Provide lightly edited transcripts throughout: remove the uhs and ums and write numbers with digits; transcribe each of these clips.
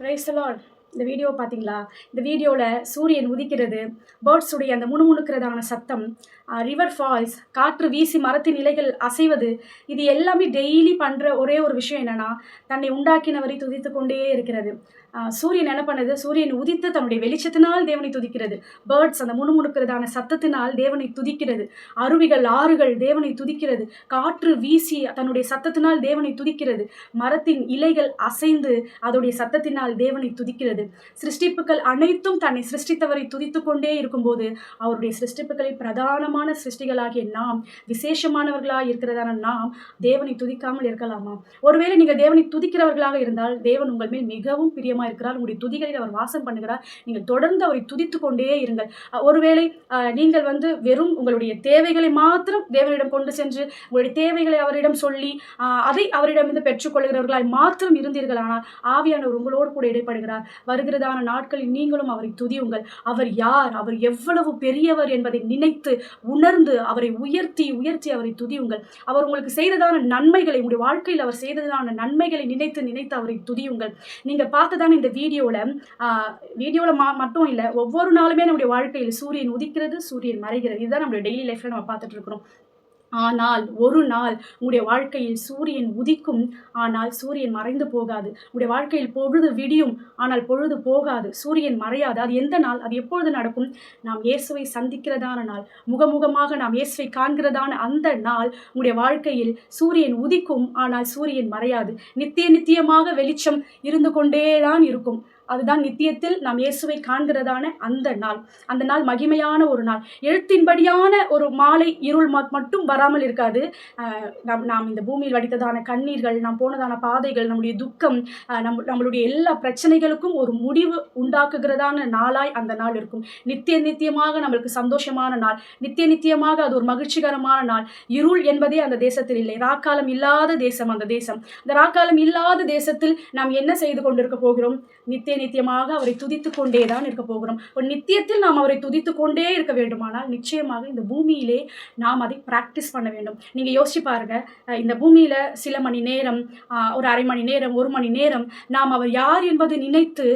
Praise the Lord. இந்த video பார்த்தீங்களா? இந்த வீடியோவில் சூரியன் உதிக்கிறது, பேர்ட்ஸுடைய அந்த முணுமுணுக்கிறதான சத்தம், ரிவர் ஃபால்ஸ், காற்று வீசி மரத்தின் இலைகள் அசைவது, இது எல்லாமே டெய்லி பண்ணுற ஒரே ஒரு விஷயம் என்னென்னா, தன்னை உண்டாக்கினவரை துதித்து கொண்டே இருக்கிறது. சூரியன் என்ன பண்ணுது? சூரியன் உதித்து தன்னுடைய வெளிச்சத்தினால் தேவனை துதிக்கிறது. பேர்ட்ஸ் அந்த முணுமுணுக்கிறதான சத்தத்தினால் தேவனை துதிக்கிறது. அருவிகள், ஆறுகள் தேவனை துதிக்கிறது. காற்று வீசி தன்னுடைய சத்தத்தினால் தேவனை துதிக்கிறது. மரத்தின் இலைகள் அசைந்து அதோடைய சத்தத்தினால் தேவனை துதிக்கிறது. சிருஷ்டிப்புகள் அனைத்தும் தன்னை சிருஷ்டித்தவரை துதித்து கொண்டே இருக்கும்போது, அவருடைய சிருஷ்டிப்புகளில் பிரதானமான சிருஷ்டிகளாகிய நாம், விசேஷமானவர்களாக இருக்கிறதான நாம் தேவனை துதிக்காமல் இருக்கலாமா? ஒருவேளை நீங்கள் தேவனை துதிக்கிறவர்களாக இருந்தால், தேவன் உங்கள் மேல் மிகவும் பிரியமாக இருக்கிறார். உங்களுடைய துதிகளில் அவர் வாசம் பண்ணுகிறார். நீங்கள் தொடர்ந்து அவரை துதித்து கொண்டே இருங்கள். ஒருவேளை நீங்கள் வெறும் உங்களுடைய தேவைகளை மாத்திரம் தேவனிடம் கொண்டு சென்று உங்களுடைய தேவைகளை அவரிடம் சொல்லி அதை அவரிடம் பெற்றுக்கொள்கிறவர்களாய் மாத்திரம் இருந்தீர்களானால், ஆவியானவர் உங்களோடு கூட இடைப்படுகிறார். வருகிறதான நாட்களில் நீங்களும் அவரை துதியுங்கள். அவர் யார், அவர் எவ்வளவு பெரியவர் என்பதை நினைத்து உணர்ந்து அவரை உயர்த்தி உயர்த்தி அவரை துதியுங்கள். அவர் உங்களுக்கு செய்ததான நன்மைகளை, உங்களுடைய வாழ்க்கையில் அவர் செய்ததான நன்மைகளை நினைத்து நினைத்து அவரை துதியுங்கள். நீங்க பார்த்ததான இந்த வீடியோவில் மட்டும் இல்லை, ஒவ்வொரு நாளுமே நம்முடைய வாழ்க்கையில் சூரியன் உதிக்கிறது, சூரியன் மறைகிறது. இதுதான் நம்மளுடைய டெய்லி லைஃப்ல நம்ம பார்த்துட்டு இருக்கிறோம். ஆனால் ஒரு நாள் உங்களுடைய வாழ்க்கையில் சூரியன் உதிக்கும், ஆனால் சூரியன் மறைந்து போகாது. உங்களுடைய வாழ்க்கையில் பொழுது விடியும், ஆனால் பொழுது போகாது. சூரியன் மறையாது. அது எந்த நாள்? அது எப்பொழுது நடக்கும்? நாம் இயேசுவை சந்திக்கிறதான நாள், முகமுகமாக நாம் இயேசுவை காண்கிறதான அந்த நாள் உங்களுடைய வாழ்க்கையில் சூரியன் உதிக்கும், ஆனால் சூரியன் மறையாது. நித்தியமாக வெளிச்சம் இருந்து கொண்டேதான் இருக்கும். அதுதான் நித்தியத்தில் நாம் இயேசுவை காண்கிறதான அந்த நாள். அந்த நாள் மகிமையான ஒரு நாள். எழுத்தின்படியான ஒரு மாலை இருள் மட்டும் வராமல் இருக்காது. நாம் இந்த பூமியில் வடித்ததான கண்ணீர்கள், நாம் போனதான பாதைகள், நம்முடைய துக்கம், நம்மளுடைய எல்லா பிரச்சனைகளுக்கும் ஒரு முடிவு உண்டாக்குகிறதான நாளாய் அந்த நாள் இருக்கும். நித்தியமாக நம்மளுக்கு சந்தோஷமான நாள், நித்தியமாக அது ஒரு மகிழ்ச்சிகரமான நாள். இருள் என்பதே அந்த தேசத்தில் இல்லை. ராக்காலம் இல்லாத தேசம் அந்த தேசம். இந்த ராக்காலம் இல்லாத தேசத்தில் நாம் என்ன செய்து கொண்டிருக்க போகிறோம்? நித்தியமாக அவரை துதித்து கொண்டே தான் இருக்க போகிறோம். ஒரு நித்தியத்தில் நாம் அவரை துதித்து கொண்டே இருக்க வேண்டுமானால், நிச்சயமாக இந்த பூமியிலே நாம் அதை பிராக்டிஸ் பண்ண வேண்டும். நீங்கள் யோசிச்சு பாருங்க, இந்த பூமியில சில மணி நேரம், ஒரு அரை மணி நேரம், ஒரு மணி நேரம் நாம் அவர் யார் என்பதை நினைத்து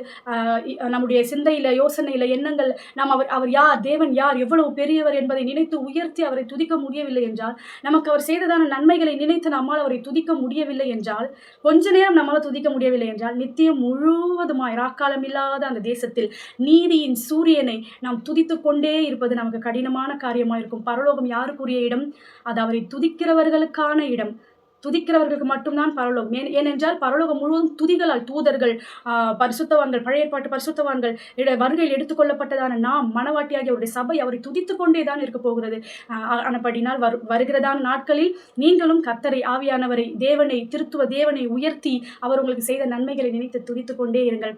நம்முடைய சிந்தையில, யோசனையில, எண்ணங்கள் நாம் அவர் யார், தேவன் யார், எவ்வளவு பெரியவர் என்பதை நினைத்து உயர்த்தி அவரை துதிக்க முடியவில்லை என்றால், நமக்கு அவர் செய்ததான நன்மைகளை நினைத்து நம்மால் அவரை துதிக்க முடியவில்லை என்றால், கொஞ்ச நேரம் நம்மால் துதிக்க முடியவில்லை என்றால், நித்தியம் முழுவதுமாய் ராக்காலம் இல்லாத அந்த தேசத்தில் நீதியின் சூரியனை நாம் துதித்து கொண்டே இருப்பது நமக்கு கடினமான காரியமாக இருக்கும். பரலோகம் யாருக்குரிய இடம்? அது அவரை துதிக்கிறவர்களுக்கான இடம். துதிக்கிறவர்களுக்கு மட்டும்தான் பரலோகம். ஏனென்றால் பரலோகம் முழுவதும் துதிகளால், தூதர்கள், பரிசுத்தவான்கள், பழைய ஏற்பாட்டு பரிசுத்தவான்கள் வருகையில் எடுத்துக்கொள்ளப்பட்டதான நாம், மனவாட்டியாகிய அவருடைய சபை அவரை துதித்து கொண்டே தான் இருக்க போகிறது. ஆனபடினால் வருகிறதான நாட்களில் நீங்களும் கர்த்தரை, ஆவியானவரை, தேவனை, திருத்துவ தேவனை உயர்த்தி அவர் உங்களுக்கு செய்த நன்மைகளை நினைத்து துதித்து கொண்டே இருங்கள்.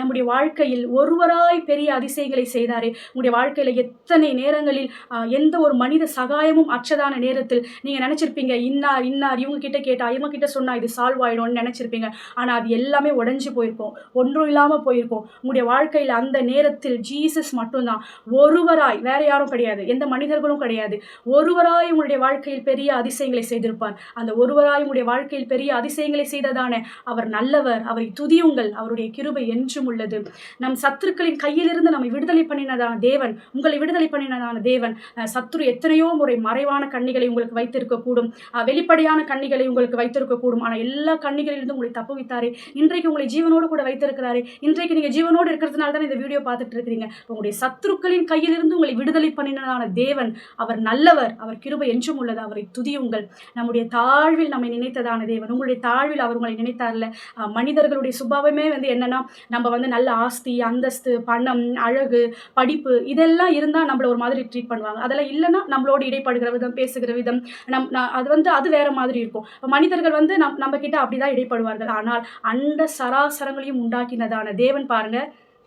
நம்முடைய வாழ்க்கையில் ஒருவராய் பெரிய அதிசயங்களை செய்தாரே. உங்களுடைய வாழ்க்கையில் எத்தனை நேரங்களில் எந்த ஒரு மனித சகாயமும் அற்றதான நேரத்தில் நீங்க நினைச்சிருப்பீங்க, இன்னார் இவங்க கிட்ட கேட்டா, இவங்க கிட்ட சொன்னா இது சால்வ் ஆயிடும்னு நினைச்சிருப்பீங்க. ஆனா அது எல்லாமே உடைஞ்சு போயிருக்கும், ஒன்றும் இல்லாம போயிருக்கும். உங்களுடைய வாழ்க்கையில் அந்த நேரத்தில் ஜீசஸ் மட்டும்தான் ஒருவராய், வேற யாரும் கிடையாது, எந்த மனிதர்களும் கிடையாது, ஒருவராய் உங்களுடைய வாழ்க்கையில் பெரிய அதிசயங்களை செய்திருப்பார். அந்த ஒருவராய் உங்களுடைய வாழ்க்கையில் பெரிய அதிசயங்களை செய்ததான அவர் நல்லவர். அவரை துதியுங்கள். அவருடைய கிருபை என்றும் உள்ளது. நம் சத்துருக்களின் கையிலிருந்து நம்மை விடுதலை பண்ணினதான தேவன், உங்களை விடுதலை பண்ணினதான தேவன். சத்துரு எத்தனையோ முறை மறைவான கண்ணிகளை உங்களுக்கு வைத்திருக்க கூடும், வெளிப்படையான கண்ணிகளை உங்களுக்கு வைத்திருக்க கூடும். ஆனால் எல்லா கண்ணிகளிலிருந்து உங்களை தப்புவித்தாரே. இன்றைக்கு உங்களை ஜீவனோடு கூட வைத்திருக்கிறாரே. இன்றைக்கு நீங்க ஜீவனோடு இருக்கிறதுனால தான் இந்த வீடியோ பார்த்துட்டு இருக்கிறீங்க. உங்களுடைய சத்துருக்களின் கையிலிருந்து உங்களை விடுதலை பண்ணினதான தேவன் அவர் நல்லவர். அவர் கிருபை என்றும் உள்ளது. அவரை துதியுங்கள். நம்முடைய தாழ்வில் நம்மை நினைத்ததான தேவன், உங்களுடைய தாழ்வில் அவர் உங்களை நினைத்தார்ல. மனிதர்களுடைய சுபாவமே என்னன்னா, நம்ம நல்ல ஆஸ்தி, அந்தஸ்து, பணம், அழகு, படிப்பு இதெல்லாம் இருந்தால் நம்மள ஒரு மாதிரி ட்ரீட் பண்ணுவாங்க. அதெல்லாம் இல்லைன்னா நம்மளோடு இடைப்படுகிற விதம், பேசுகிற விதம், அது வேற மாதிரி இருக்கும். மனிதர்கள் நம்ம கிட்ட அப்படிதான் இடைப்படுவார்கள். ஆனால் அண்ட சராசரங்களையும் உண்டாக்கினதான தேவன் பாருங்க,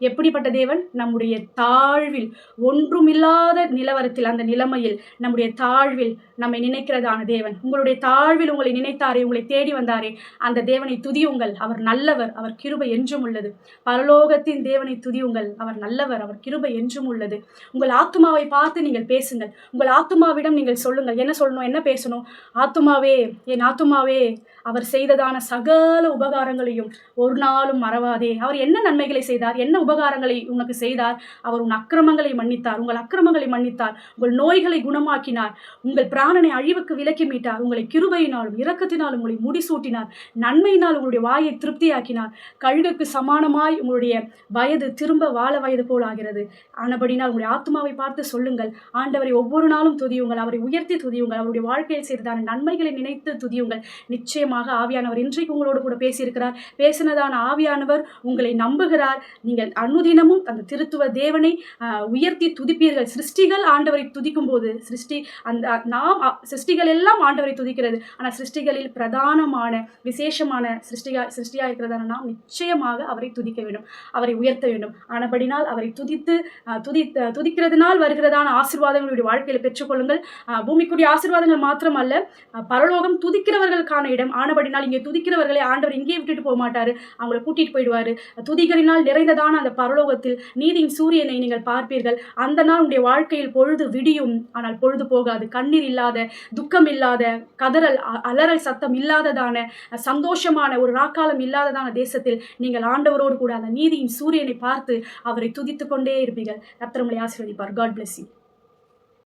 எப்படிப்பட்ட தேவன்? நம்முடைய தாழ்வில், ஒன்றுமில்லாத நிலவரத்தில், அந்த நிலைமையில், நம்முடைய தாழ்வில் நம்மை நினைக்கிறதான தேவன். உங்களுடைய தாழ்வில் உங்களை நினைத்தாரே, உங்களை தேடி வந்தாரே, அந்த தேவனை துதியுங்கள். அவர் நல்லவர், அவர் கிருபை என்றும் உள்ளது. பரலோகத்தின் தேவனை துதியுங்கள். அவர் நல்லவர், அவர் கிருபை என்றும் உள்ளது. உங்கள் ஆத்துமாவை பார்த்து நீங்கள் பேசுங்கள். உங்கள் ஆத்துமாவிடம் நீங்கள் சொல்லுங்கள். என்ன சொல்லணும்? என்ன பேசணும்? ஆத்துமாவே, என் ஆத்துமாவே, அவர் செய்ததான சகல உபகாரங்களையும் ஒரு நாளும் மறவாதே. அவர் என்ன நன்மைகளை செய்தார்? என்ன உபகாரங்களை உனக்கு செய்தார்? அவர் உன் அக்கிரமங்களை மன்னித்தார், உங்கள் அக்கிரமங்களை மன்னித்தார், உங்கள் நோய்களை குணமாக்கினார், உங்கள் பிராணனை அழிவுக்கு விலக்கி மீட்டார், உங்களை கிருபையினாலும் இரக்கத்தினாலும் உங்களை முடிசூட்டினார், நன்மையினால் உங்களுடைய வாயை திருப்தியாக்கினார். கழுகுக்கு சமானமாய் உங்களுடைய வயது திரும்ப வாழ வயது போல் ஆகிறது. ஆனபடினால் உங்களுடைய ஆத்மாவை பார்த்து சொல்லுங்கள், ஆண்டவரை ஒவ்வொரு நாளும் துதியுங்கள், அவரை உயர்த்தி துதியுங்கள், அவருடைய வாழ்க்கையில் செய்ததான நன்மைகளை நினைத்து துதியுங்கள். நிச்சயமாக ஆவியானவர் இன்றைக்கு உங்களோடு கூட பேசியிருக்கிறார். பேசினதான ஆவியானவர் உங்களை நம்புகிறார். நீங்கள் அனுதினமும் அந்த திருத்துவ தேவனை உயர்த்தி துதிப்பீர்கள். சிருஷ்டிகள் ஆண்டவரை துதிக்கும் போது சிருஷ்டிகள் எல்லாம் ஆண்டவரை துதிக்கிறது. ஆனால் சிருஷ்டிகளில் பிரதானமான விசேஷமான சிருஷ்டியா இருக்கிறதான நாம் நிச்சயமாக அவரை துதிக்க வேண்டும், அவரை உயர்த்த வேண்டும். ஆனபடினால் அவரை துதிக்கிறதுனால் வருகிறதான ஆசீர்வாதங்களுடைய வாழ்க்கையில பெற்றுக்கொள்ளுங்கள். பூமிக்குரிய ஆசீர்வாதங்கள் மாத்திரமல்ல, பரலோகம் துதிக்கிறவர்களுக்கான இடம். ஆனபடினால் இங்கே துதிக்கிறவர்களை ஆண்டவர் இங்கே விட்டுட்டு போக மாட்டாரு, அவங்களை கூட்டிட்டு போயிடுவாரு. துதிகளினால் நிறைந்ததான அந்த பரலோகத்தில் நீதியின் சூரியனை நீங்கள் பார்ப்பீர்கள். அந்த நாள் உங்களுடைய வாழ்க்கையில் பொழுது விடியும், ஆனால் பொழுது போகாது. கண்ணீர் இல்லாத, துக்கம் இல்லாத, கதறல் அலறல் சத்தம் இல்லாததான, சந்தோஷமான ஒரு ராக்காலம் இல்லாததான தேசத்தில் நீங்கள் ஆண்டவரோடு கூட அந்த நீதியின் சூரியனை பார்த்து அவரை துதித்துக் கொண்டே இருப்பீர்கள். கர்த்தர் உங்களை ஆசீர்வதிப்பார். God bless you.